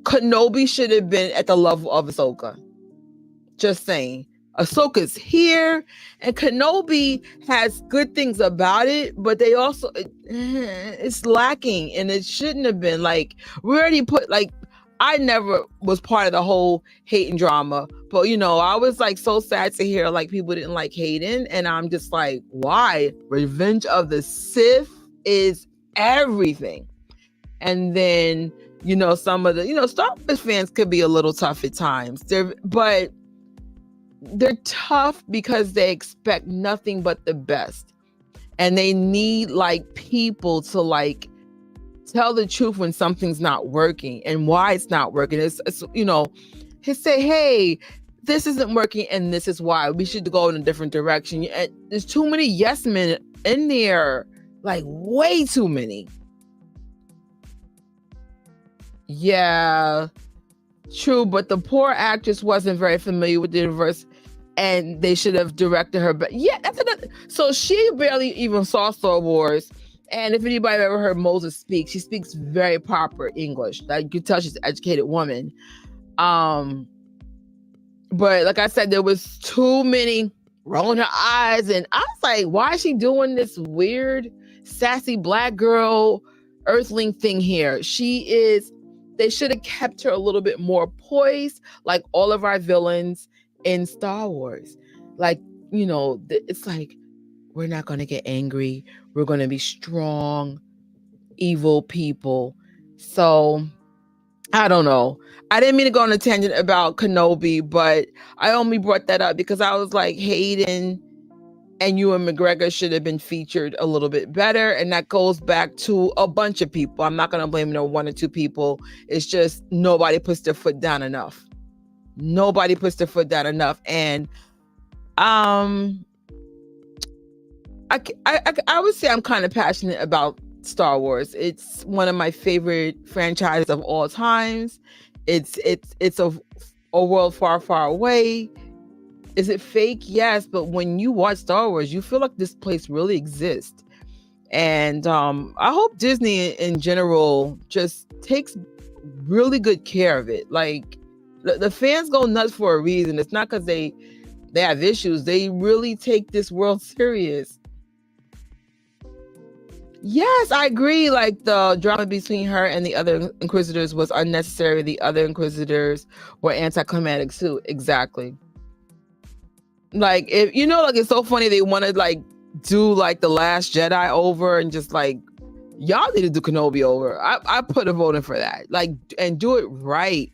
Kenobi should have been at the level of Ahsoka. Just saying. Ahsoka's here, and Kenobi has good things about it, but they also, it's lacking, and it shouldn't have been. Like, we already put, like, I never was part of the whole Hayden drama, but, you know, I was, like, so sad to hear, like, people didn't like Hayden, and I'm just like, why? Revenge of the Sith is everything. And then, you know, some of the, you know, Star Wars fans could be a little tough at times, but they're tough because they expect nothing but the best, and they need like people to like tell the truth when something's not working and why it's not working. It's you know, say, hey, this isn't working and this is why we should go in a different direction. And there's too many yes men in there, like way too many. Yeah, true, but the poor actress wasn't very familiar with the universe, and they should have directed her. But yeah, that's another. So she barely even saw Star Wars. And if anybody ever heard Moses speak, she speaks very proper English. Like, you can tell she's an educated woman. But like I said, there was too many rolling her eyes, and I was like, why is she doing this weird, sassy black girl earthling thing here? They should have kept her a little bit more poised, like all of our villains in Star Wars. Like, you know, it's like, we're not going to get angry. We're going to be strong, evil people. So, I don't know. I didn't mean to go on a tangent about Kenobi, but I only brought that up because I was like, Hayden and Ewan McGregor should have been featured a little bit better. And that goes back to a bunch of people. I'm not going to blame one or two people. It's just nobody puts their foot down enough. Nobody puts their foot down enough. And I would say I'm kind of passionate about Star Wars. It's one of my favorite franchises of all times. It's a world far, far away. Is it fake? Yes, but when you watch Star Wars, you feel like this place really exists. And I hope Disney in general just takes really good care of it. Like, the fans go nuts for a reason. It's not because they have issues. They really take this world serious. Yes, I agree. Like, the drama between her and the other Inquisitors was unnecessary. The other Inquisitors were anticlimactic too. Exactly. Like, if you know, like, it's so funny they want to like do like The Last Jedi over, and just like, y'all need to do Kenobi over. I put a vote in for that. Like, and do it right.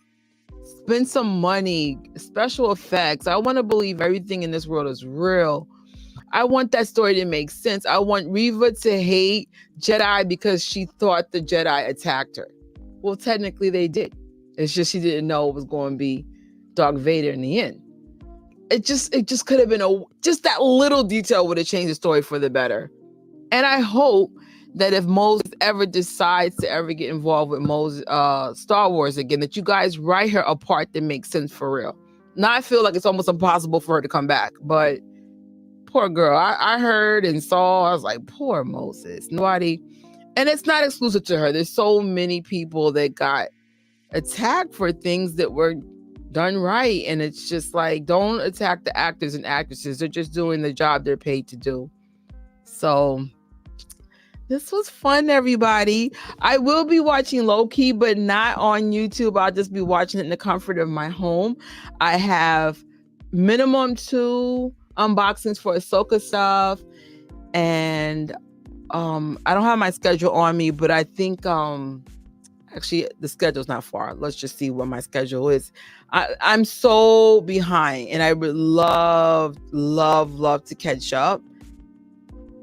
Spend some money, special effects. I want to believe everything in this world is real. I want that story to make sense. I want Reva to hate Jedi because she thought the Jedi attacked her. Well, technically they did. It's just she didn't know it was going to be Darth Vader in the end. It just could have been just that little detail would have changed the story for the better. And I hope that if Moses ever decides to ever get involved with Star Wars again, that you guys write her a part that makes sense for real. Now I feel like it's almost impossible for her to come back, but poor girl. I heard and saw, I was like, poor Moses. Nobody, and it's not exclusive to her. There's so many people that got attacked for things that were done right. And it's just like, don't attack the actors and actresses. They're just doing the job they're paid to do. So this was fun, everybody. I will be watching low-key, but not on YouTube. I'll just be watching it in the comfort of my home. I have minimum 2 unboxings for Ahsoka stuff, and I don't have my schedule on me, but I think actually the schedule's not far. Let's just see what my schedule is. I'm so behind, and I would love to catch up.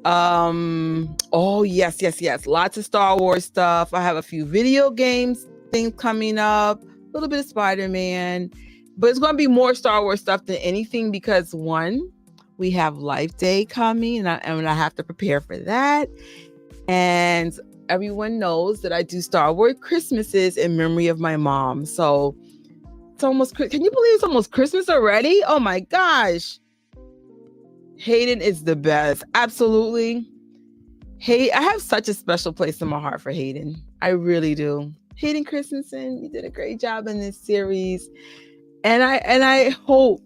Oh yes. Lots of Star Wars stuff. I have a few video games things coming up, a little bit of Spider-Man, but it's going to be more Star Wars stuff than anything because one, we have Life Day coming, and I have to prepare for that. And everyone knows that I do Star Wars Christmases in memory of my mom. So it's almost, can you believe it's almost Christmas already? Oh my gosh. Hayden is the best. Absolutely. Hey, I have such a special place in my heart for Hayden. I really do. Hayden Christensen, you did a great job in this series. And I hope,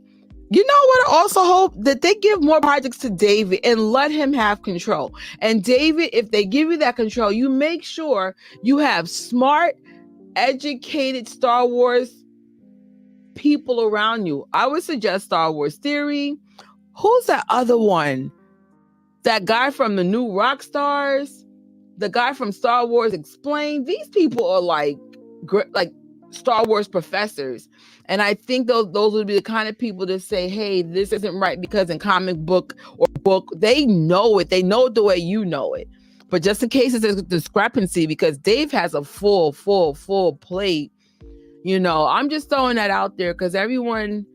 you know what, I also hope that they give more projects to David and let him have control. And David, if they give you that control, you make sure you have smart, educated Star Wars people around you. I would suggest Star Wars Theory. Who's that other one? That guy from the New Rock Stars, the guy from Star Wars Explained. These people are like Star Wars professors. And I think those would be the kind of people to say, hey, this isn't right, because in comic book or book, they know it. They know it the way you know it. But just in case there's a discrepancy, because Dave has a full plate, I'm just throwing that out there because everyone,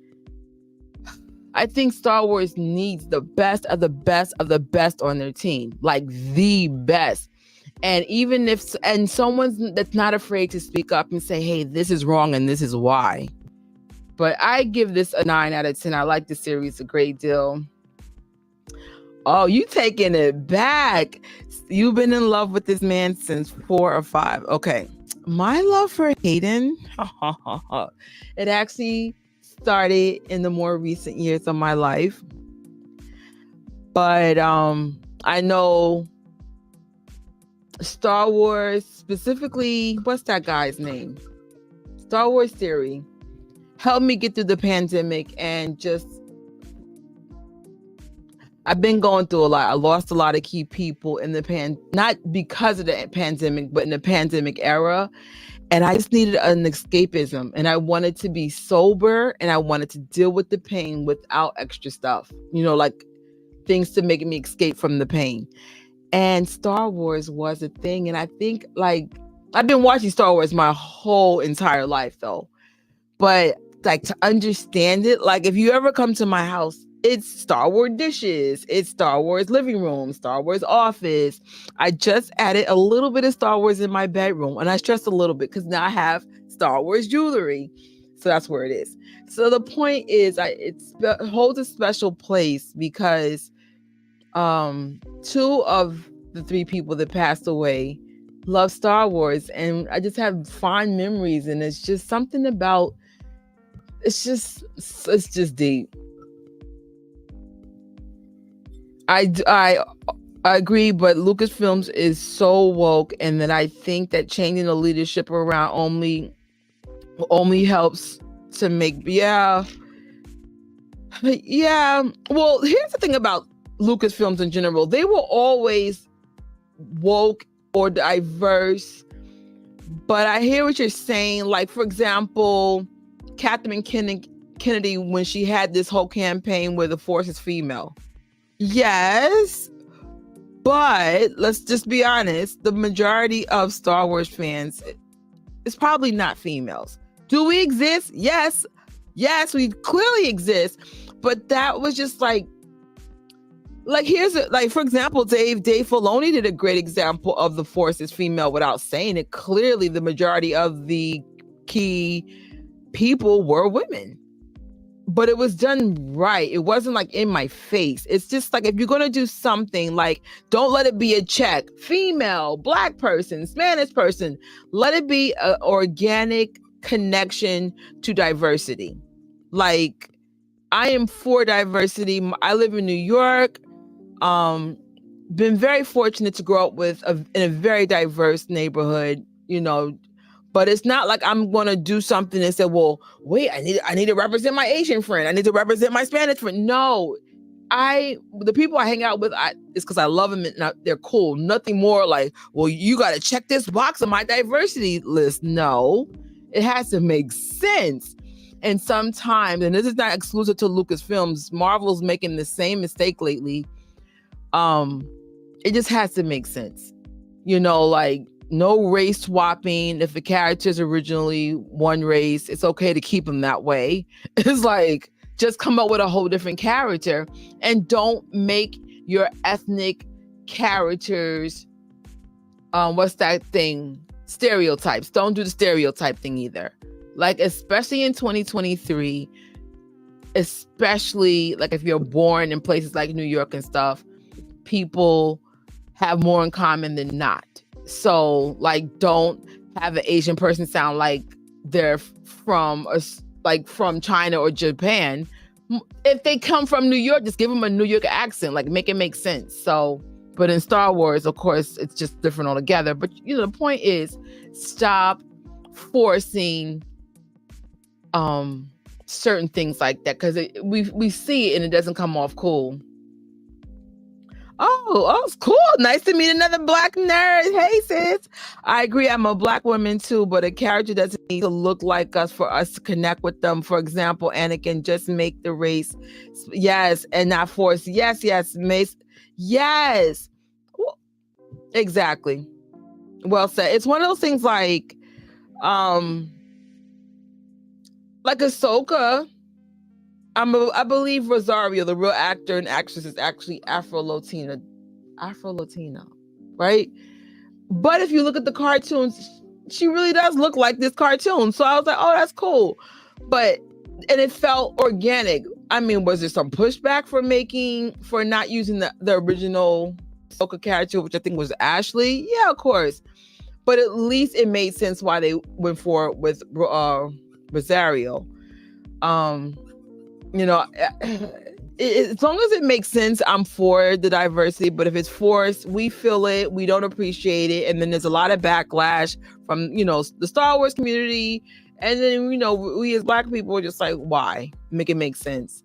I think Star Wars needs the best of the best of the best on their team, like the best. And even if someone that's not afraid to speak up and say, hey, this is wrong and this is why. But I give this a 9 out of 10. I like the series a great deal. Oh, you taking it back. You've been in love with this man since 4 or 5. Okay. My love for Hayden, it actually started in the more recent years of my life. But I know Star Wars, specifically, what's that guy's name? Star Wars Theory helped me get through the pandemic, and just I've been going through a lot. I lost a lot of key people in the not because of the pandemic, but in the pandemic era. And I just needed an escapism, and I wanted to be sober, and I wanted to deal with the pain without extra stuff, like things to make me escape from the pain. And Star Wars was a thing. And I think I've been watching Star Wars my whole entire life though. But to understand it, if you ever come to my house, it's Star Wars dishes, it's Star Wars living room, Star Wars office. I just added a little bit of Star Wars in my bedroom, and I stress a little bit because now I have Star Wars jewelry. So that's where it is. So the point is, it holds a special place because 2 of the 3 people that passed away love Star Wars, and I just have fond memories, and it's just something about it's just deep. I agree, but Lucasfilms is so woke, and that I think that changing the leadership around only helps to make Well, here's the thing about Lucasfilms in general. They were always woke or diverse, but I hear what you're saying. Like, for example, Catherine Kennedy, when she had this whole campaign where the Force is female. Yes, but let's just be honest. The majority of Star Wars fans is probably not females. Do we exist? Yes, we clearly exist. But that was just for example, Dave Filoni did a great example of the Force is female without saying it. Clearly, the majority of the key people were women. But it was done right. It wasn't in my face. It's just if you're going to do something, don't let it be a check. Female, Black person, Spanish person. Let it be an organic connection to diversity. I am for diversity. I live in New York. Been very fortunate to grow up in a very diverse neighborhood, but it's not like I'm going to do something and say, well, wait, I need to represent my Asian friend. I need to represent my Spanish friend. No, the people I hang out with, it's because I love them and they're cool. Nothing more like, well, you got to check this box on my diversity list. No, it has to make sense. And sometimes, and this is not exclusive to Lucasfilms, Marvel's making the same mistake lately. It just has to make sense. Like no race swapping. If a character is originally one race, it's okay to keep them that way. It's like, just come up with a whole different character and don't make your ethnic characters, what's that thing? Stereotypes. Don't do the stereotype thing either. Like, especially in 2023, especially like if you're born in places like New York and stuff, people have more in common than not. So like, don't have an Asian person sound like they're from China or Japan. If they come from New York, just give them a New York accent, like make it make sense. So, but in Star Wars, of course, it's just different altogether. But the point is, stop forcing certain things like that, because we see it and it doesn't come off cool. Oh, it's cool. Nice to meet another Black nerd. Hey, sis. I agree. I'm a Black woman too, but a character doesn't need to look like us for us to connect with them. For example, Anakin, just make the race. Yes. And not force. Yes. Mace. Yes. Exactly. Well said. It's one of those things like Ahsoka. I believe Rosario, the real actor and actress, is actually Afro-Latina, right? But if you look at the cartoons, she really does look like this cartoon. So I was like, oh, that's cool. And it felt organic. I mean, was there some pushback for not using the original Ahsoka character, which I think was Ashley? Yeah, of course. But at least it made sense why they went for it with Rosario. As long as it makes sense, I'm for the diversity. But if it's forced, we feel it, we don't appreciate it, and then there's a lot of backlash from the Star Wars community, and then we as Black people are just like, why? Make it make sense.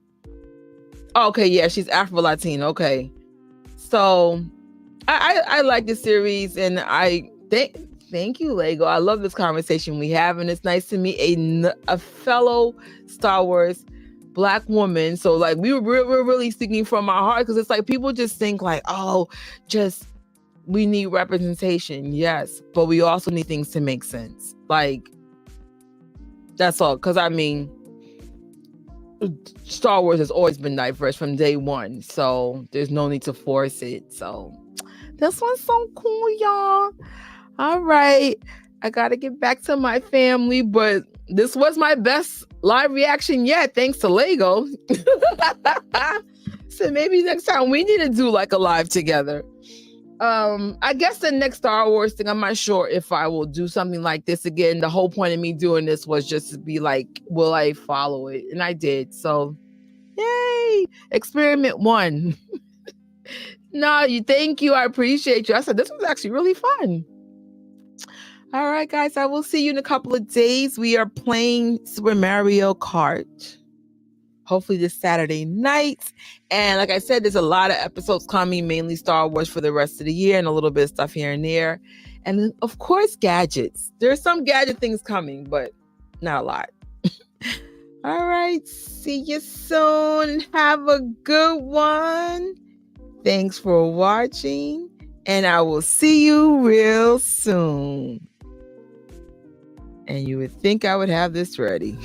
Okay, yeah, she's Afro-Latina. Okay, so I like the series, and I thank you, Lego. I love this conversation we have, and it's nice to meet a fellow Star Wars Black woman. So like we're really speaking from our heart, because it's like people just think like, oh, we need representation. Yes, but we also need things to make sense. Like, that's all. Because I mean, Star Wars has always been diverse from day one, so there's no need to force it. So this one's so cool, y'all. All right, I gotta get back to my family, but this was my best live reaction yet, thanks to Lego. So maybe next time we need to do like a live together. I guess the next Star Wars thing, I'm not sure if I will do something like this again. The whole point of me doing this was just to be like, will I follow it? And I did. So yay, experiment 1. No, thank you. I appreciate you. I said, this was actually really fun. All right, guys, I will see you in a couple of days. We are playing Super Mario Kart, hopefully this Saturday night. And like I said, there's a lot of episodes coming, mainly Star Wars for the rest of the year, and a little bit of stuff here and there. And then, of course, gadgets. There's some gadget things coming, but not a lot. All right, see you soon. Have a good one. Thanks for watching, and I will see you real soon. And you would think I would have this ready.